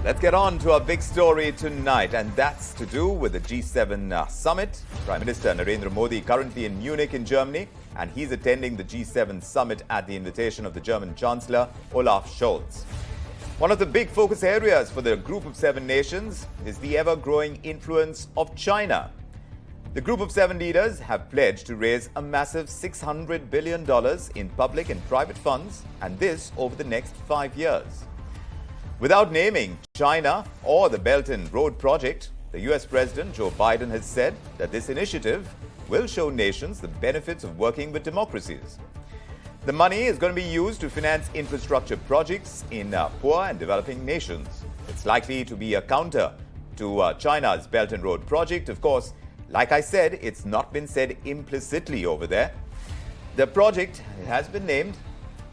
Let's get on to our big story tonight, and that's to do with the G7 summit. Prime Minister Narendra Modi currently in Munich in Germany, and he's attending the G7 summit at the invitation of the German Chancellor Olaf Scholz. One of the big focus areas for the Group of Seven nations is the ever-growing influence of China. The Group of Seven leaders have pledged to raise a massive $600 billion in public and private funds, and this over the next 5 years. Without naming China or the Belt and Road project, the U.S. President Joe Biden has said that this initiative will show nations the benefits of working with democracies. The money is going to be used to finance infrastructure projects in poor and developing nations. It's likely to be a counter to China's Belt and Road project. Of course, like I said, it's not been said implicitly over there. The project has been named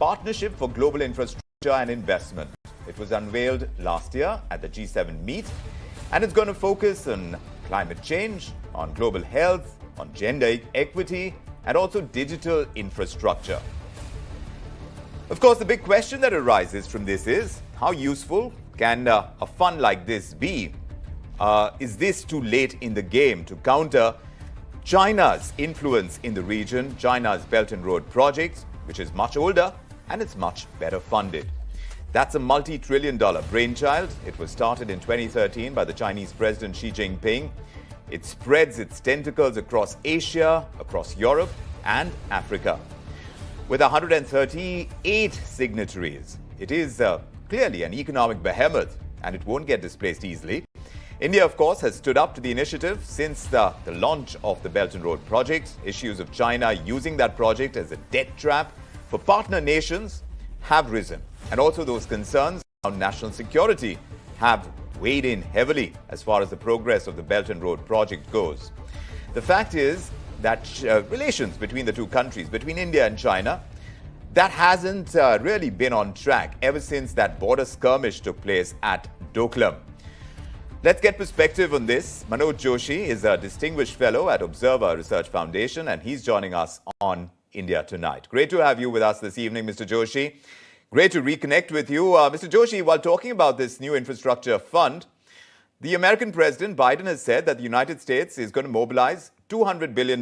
Partnership for Global Infrastructure and Investment. It was unveiled last year at the G7 meet, and it's going to focus on climate change, on global health, on gender equity, and also digital infrastructure. Of course, the big question that arises from this is, how useful can a fund like this be? Is this too late in the game to counter China's influence in the region, China's Belt and Road project, which is much older and it's much better funded? That's a multi-trillion-dollar brainchild. It was started in 2013 by the Chinese President Xi Jinping. It spreads its tentacles across Asia, across Europe, and Africa. With 138 signatories, it is clearly an economic behemoth, and it won't get displaced easily. India, of course, has stood up to the initiative since the launch of the Belt and Road project. Issues of China using that project as a debt trap for partner nations have risen. And also those concerns around national security have weighed in heavily as far as the progress of the Belt and Road project goes. The fact is that relations between the two countries, between India and China, that hasn't really been on track ever since that border skirmish took place at Doklam. Let's get perspective on this. Manoj Joshi is a distinguished fellow at Observer Research Foundation, and he's joining us on India Tonight. Great to have you with us this evening, Mr. Joshi. Great to reconnect with you. Mr. Joshi, while talking about this new infrastructure fund, the American President Biden has said that the United States is going to mobilize $200 billion.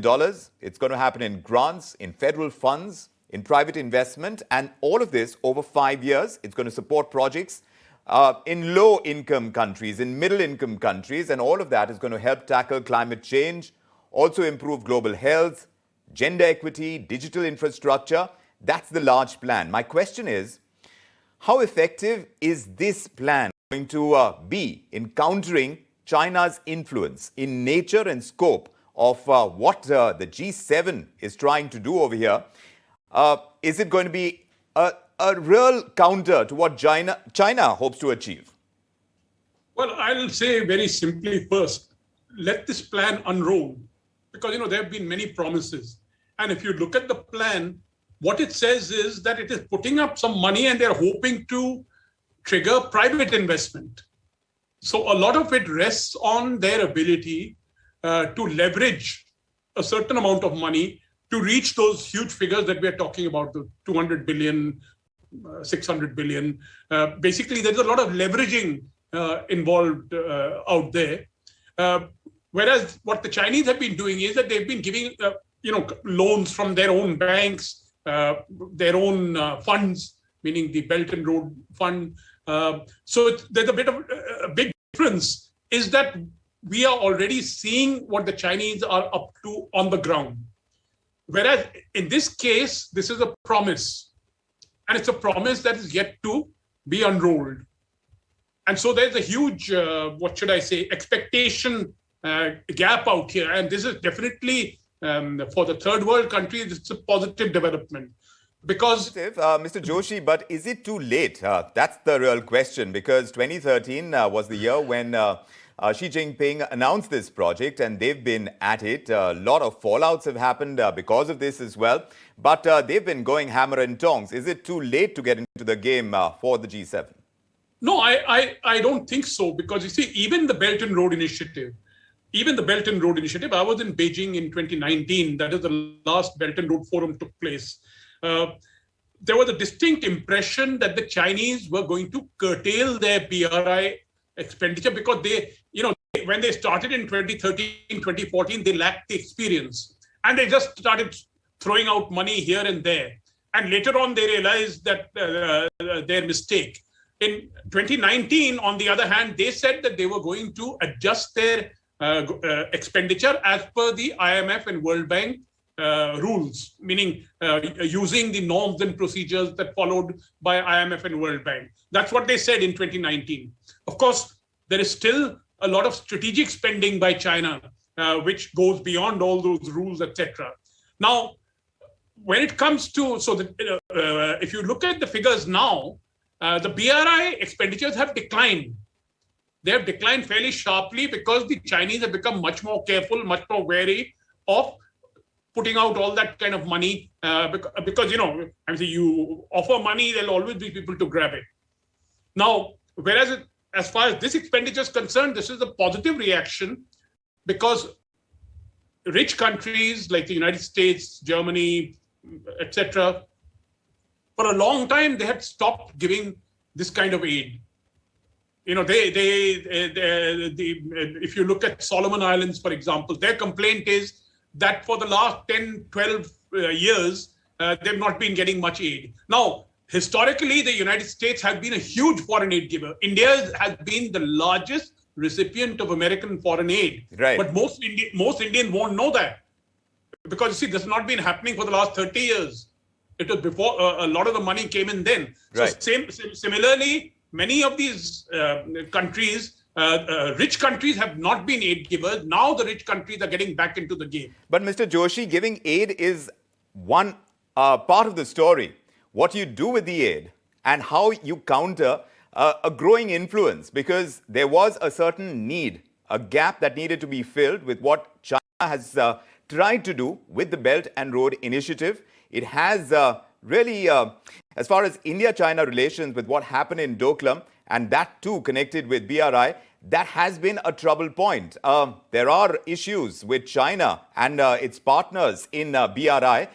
It's going to happen in grants, in federal funds, in private investment, and all of this over 5 years. It's going to support projects in low-income countries, in middle-income countries, and all of that is going to help tackle climate change, also improve global health, gender equity, digital infrastructure. That's the large plan. My question is, how effective is this plan going to be in countering China's influence in nature and scope of what the G7 is trying to do over here? Is it going to be a real counter to what China hopes to achieve? Well, I'll say very simply first, let this plan unroll, because there have been many promises. And if you look at the plan, what it says is that it is putting up some money and they're hoping to trigger private investment. So a lot of it rests on their ability to leverage a certain amount of money to reach those huge figures that we're talking about, the 200 billion, 600 billion. Basically, there's a lot of leveraging involved out there. Whereas what the Chinese have been doing is that they've been giving loans from their own banks, their own funds, meaning the Belt and Road Fund. So there's a bit of a big difference is that we are already seeing what the Chinese are up to on the ground. Whereas in this case, this is a promise. And it's a promise that is yet to be unrolled. And so there's a huge, expectation gap out here. And this is definitely, for the third world countries, it's a positive development. Because Mr. Joshi, but is it too late? That's the real question, because 2013 was the year when Xi Jinping announced this project, and they've been at it. A lot of fallouts have happened because of this as well. But they've been going hammer and tongs. Is it too late to get into the game for the G7? No, I don't think so, because you see, even the Belt and Road Initiative, I was in Beijing in 2019. That is the last Belt and Road Forum took place. There was a distinct impression that the Chinese were going to curtail their BRI expenditure because when they started in 2013, 2014, they lacked the experience and they just started throwing out money here and there. And later on, they realized that their mistake. In 2019, on the other hand, they said that they were going to adjust their expenditure as per the IMF and World Bank rules, meaning using the norms and procedures that followed by IMF and World Bank. That's what they said in 2019. Of course, there is still a lot of strategic spending by China, which goes beyond all those rules, etc. Now, when it comes to, if you look at the figures now, the BRI expenditures have declined. They have declined fairly sharply because the Chinese have become much more careful, much more wary of putting out all that kind of money because you offer money, there'll always be people to grab it. Now, whereas as far as this expenditure is concerned, this is a positive reaction because rich countries like the United States, Germany, etc., for a long time, they had stopped giving this kind of aid. If you look at Solomon Islands, for example, their complaint is that for the last 10, 12 years, they've not been getting much aid. Now, historically, the United States has been a huge foreign aid giver. India has been the largest recipient of American foreign aid. Right. But most Indians won't know that. Because you see, this has not been happening for the last 30 years. It was before a lot of the money came in then. Right. So similarly, many of these countries, rich countries have not been aid givers. Now the rich countries are getting back into the game. But Mr. Joshi, giving aid is one part of the story. What you do with the aid and how you counter a growing influence, because there was a certain need, a gap that needed to be filled with what China has tried to do with the Belt and Road Initiative. It has really, as far as India-China relations with what happened in Doklam, and that too connected with BRI, that has been a trouble point. There are issues with China and its partners in BRI,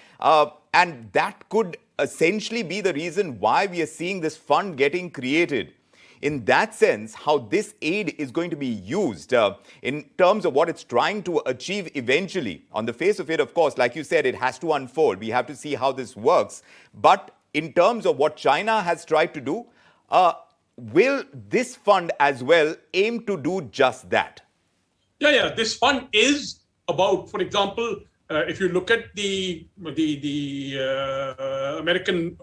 and that could essentially be the reason why we are seeing this fund getting created. In that sense, how this aid is going to be used in terms of what it's trying to achieve eventually. On the face of it, of course, like you said, it has to unfold. We have to see how this works. But in terms of what China has tried to do, will this fund as well aim to do just that? Yeah. This fund is about, for example, if you look at the American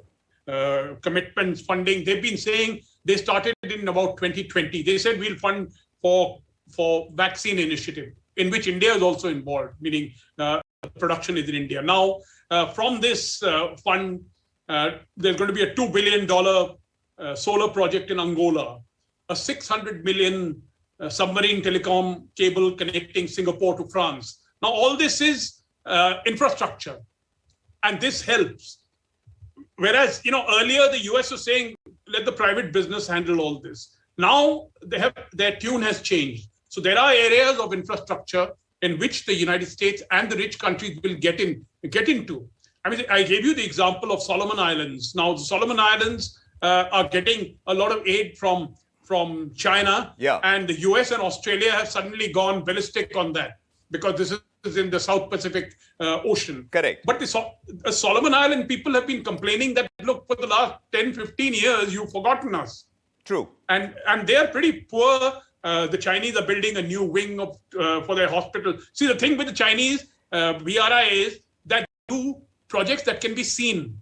commitments funding, they've been saying they started in about 2020. They said we'll fund for vaccine initiative, in which India is also involved, meaning production is in India. Now, from this fund, there's going to be a $2 billion solar project in Angola, a 600 million submarine telecom cable connecting Singapore to France. Now, all this is infrastructure, and this helps. Whereas, earlier the US was saying, let the private business handle all this. Now their tune has changed. So there are areas of infrastructure in which the United States and the rich countries will get into. I mean, I gave you the example of Solomon Islands. Now, the Solomon Islands are getting a lot of aid from China, and the US and Australia have suddenly gone ballistic on that because this is in the South Pacific Ocean. Correct. But the Solomon Island people have been complaining that, look, for the last 10, 15 years, you've forgotten us. True. And they are pretty poor. The Chinese are building a new wing for their hospital. See, the thing with the Chinese BRI is that they do projects that can be seen.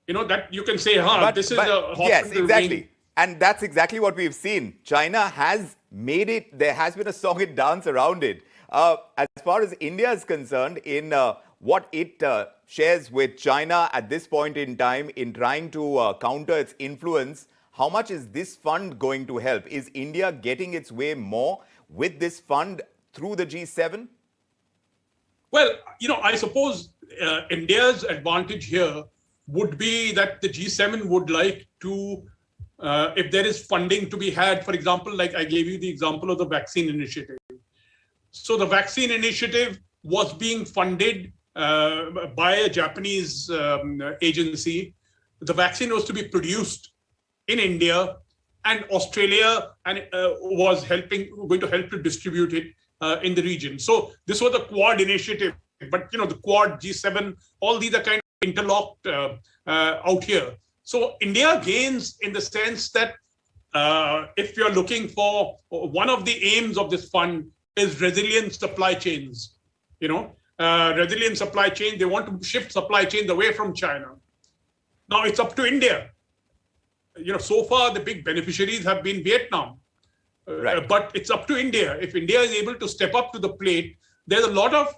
That you can say, this is a hospital. Yes, exactly. Wing. And that's exactly what we've seen. China has made it, there has been a song and dance around it. As far as India is concerned, in what it shares with China at this point in time in trying to counter its influence, how much is this fund going to help? Is India getting its way more with this fund through the G7? Well, I suppose India's advantage here would be that the G7 would like to, if there is funding to be had, for example, like I gave you the example of the vaccine initiative. So the vaccine initiative was being funded by a Japanese agency. The vaccine was to be produced in India and Australia and was going to help to distribute it in the region. So this was a Quad initiative, but the Quad, G7, all these are kind of interlocked out here. So India gains in the sense that if you're looking for one of the aims of this fund is resilient supply chains, resilient supply chain. They want to shift supply chains away from China. Now it's up to India. So far the big beneficiaries have been Vietnam, but it's up to India. If India is able to step up to the plate, there's a lot of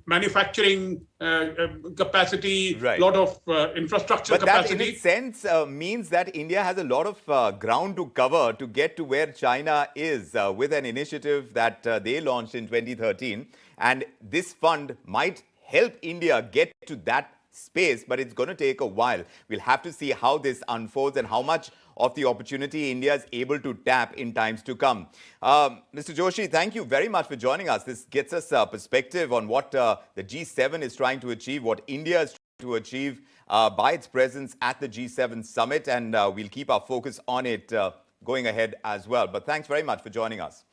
manufacturing capacity, a lot of infrastructure capacity. But that, in a sense, means that India has a lot of ground to cover to get to where China is with an initiative that they launched in 2013. And this fund might help India get to that space, but it's going to take a while. We'll have to see how this unfolds and how much of the opportunity India is able to tap in times to come. Mr. Joshi, thank you very much for joining us. This gets us a perspective on what the G7 is trying to achieve, what India is trying to achieve by its presence at the G7 summit, and we'll keep our focus on it going ahead as well. But thanks very much for joining us.